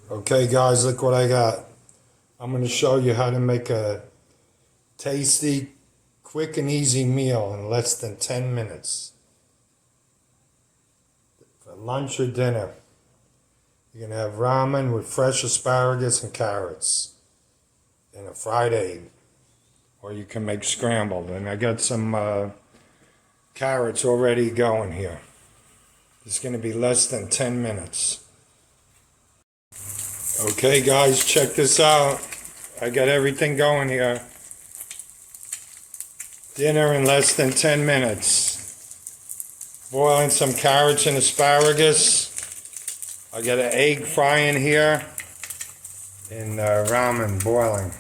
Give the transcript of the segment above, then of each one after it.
Okay guys, look what I got. I'm going to show you how to make a tasty, quick and easy meal in less than 10 minutes. For lunch or dinner, you're going to have ramen with fresh asparagus and carrots and a fried egg. Or you can make scrambled. And I got some carrots already going here. It's going to be less than 10 minutes. Okay guys, check this out. I got everything going here. Dinner in less than 10 minutes. Boiling some carrots and asparagus. I got an egg frying here. And ramen boiling.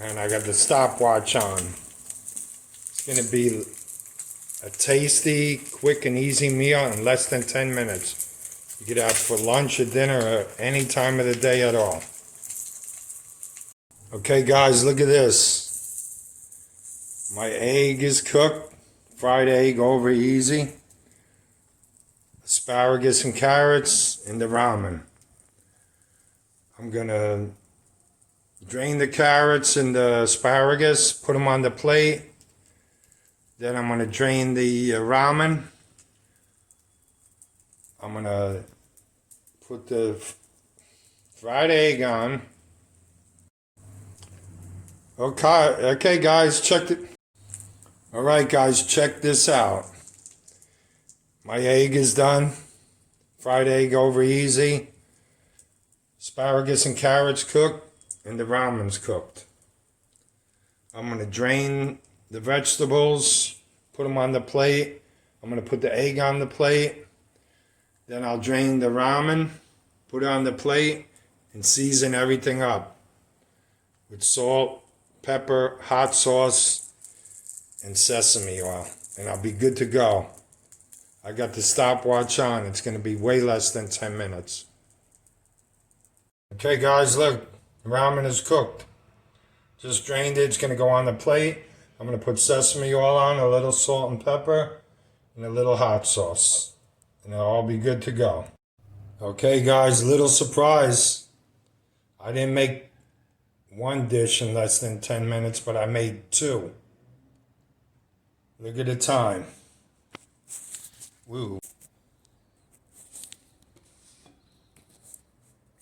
And I got the stopwatch on. It's going to be a tasty, quick and easy meal in less than 10 minutes. You could have for lunch or dinner or any time of the day at all. Okay guys, look at this. My egg is cooked. Fried egg over easy. Asparagus and carrots and the ramen. I'm gonna drain the carrots and the asparagus, put them on the plate. Then I'm gonna drain the ramen. I'm gonna put the fried egg on. Okay guys, check it. All right guys, check this out. My egg is done. Fried egg over easy. Asparagus and carrots cooked, and the ramen's cooked. I'm gonna drain the vegetables, put them on the plate. I'm gonna put the egg on the plate. Then I'll drain the ramen, put it on the plate, and season everything up with salt, pepper, hot sauce, and sesame oil. And I'll be good to go. I got the stopwatch on. It's going to be way less than 10 minutes. Okay guys, look. The ramen is cooked. Just drained it. It's going to go on the plate. I'm going to put sesame oil on, a little salt and pepper, and a little hot sauce. And it'll all be good to go. Okay guys, little surprise. I didn't make one dish in less than 10 minutes, but I made two. Look at the time. Woo.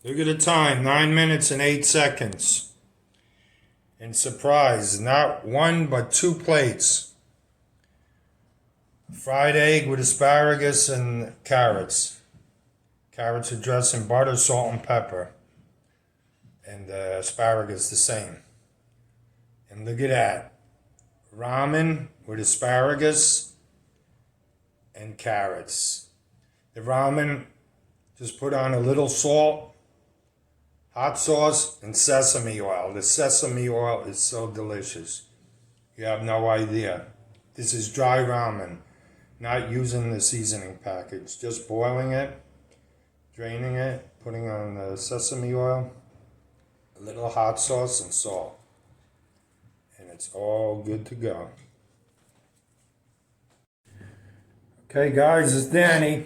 Look at the time, 9 minutes and 8 seconds. And surprise, not one but two plates. Fried egg with asparagus and carrots. Carrots are dressed in butter, salt, and pepper. And asparagus the same. And look at that. Ramen with asparagus and carrots. The ramen, just put on a little salt, hot sauce, and sesame oil. The sesame oil is so delicious. You have no idea. This is dry ramen. Not using the seasoning package, just boiling it, draining it, putting on the sesame oil, a little hot sauce and salt. And it's all good to go. Okay guys, it's Danny.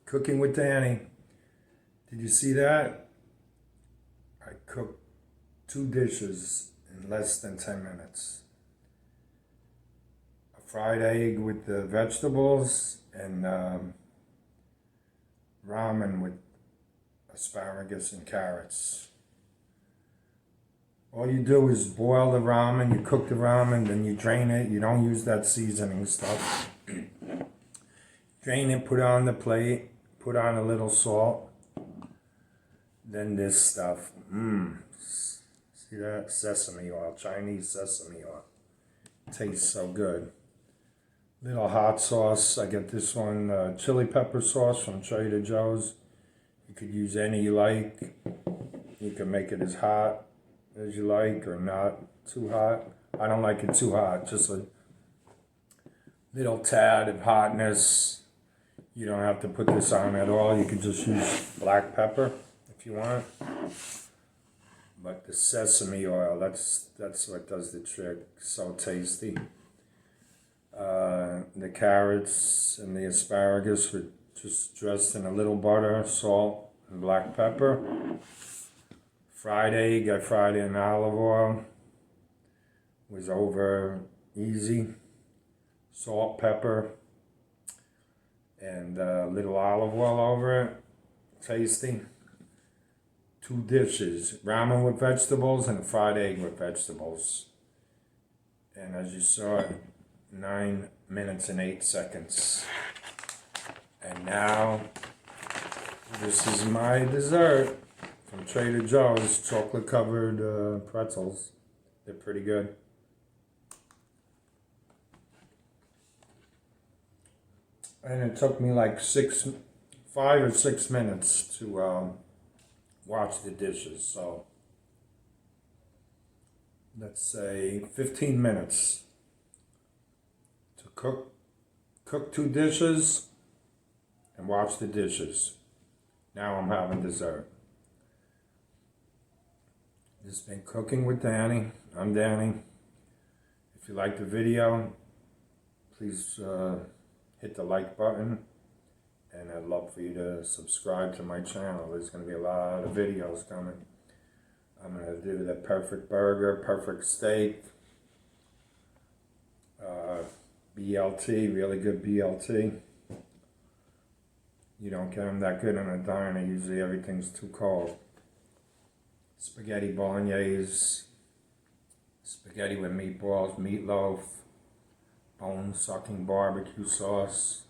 Cooking with Danny. Did you see that? I cooked two dishes in less than 10 minutes. Fried egg with the vegetables and ramen with asparagus and carrots. All you do is boil the ramen, you cook the ramen, then you drain it. You don't use that seasoning stuff. Drain it, put it on the plate, put on a little salt. Then this stuff. See that? Sesame oil, Chinese sesame oil. Tastes so good. Little hot sauce. I get this one, chili pepper sauce from Trader Joe's. You could use any you like. You can make it as hot as you like or not too hot. I don't like it too hot, just a little tad of hotness. You don't have to put this on at all. You could just use black pepper if you want. But the sesame oil, that's what does the trick. So tasty. The carrots and the asparagus were just dressed in a little butter, salt, and black pepper. Fried egg, I fried in olive oil. Was over easy. Salt, pepper, and a little olive oil over it. Tasty. 2 dishes, ramen with vegetables and a fried egg with vegetables. And as you saw, 9 minutes and 8 seconds. And now, this is my dessert from Trader Joe's, chocolate covered pretzels. They're pretty good. And it took me like 5 or 6 minutes to wash the dishes. So let's say 15 minutes to cook 2 dishes and wash the dishes. Now I'm having dessert. This has been Cooking with Danny. I'm Danny. If you like the video, please hit the like button, and I'd love for you to subscribe to my channel. There's going to be a lot of videos coming. I'm going to do the perfect burger, perfect steak, BLT, really good BLT. You don't get them that good in a diner. Usually everything's too cold. Spaghetti bolognese, spaghetti with meatballs, meatloaf, bone-sucking barbecue sauce.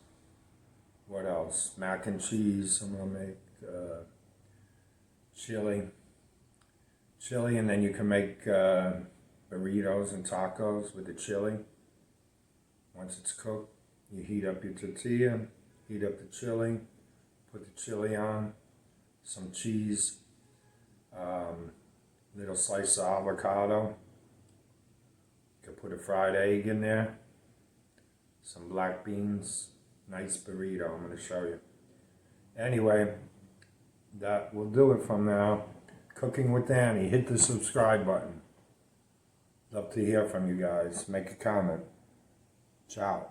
What else? Mac and cheese. I'm gonna make chili, and then you can make burritos and tacos with the chili. Once it's cooked, you heat up your tortilla, heat up the chili, put the chili on, some cheese, little slice of avocado. You can put a fried egg in there, some black beans, nice burrito. I'm going to show you. Anyway, that will do it from now. Cooking with Danny. Hit the subscribe button. Love to hear from you guys. Make a comment. Ciao.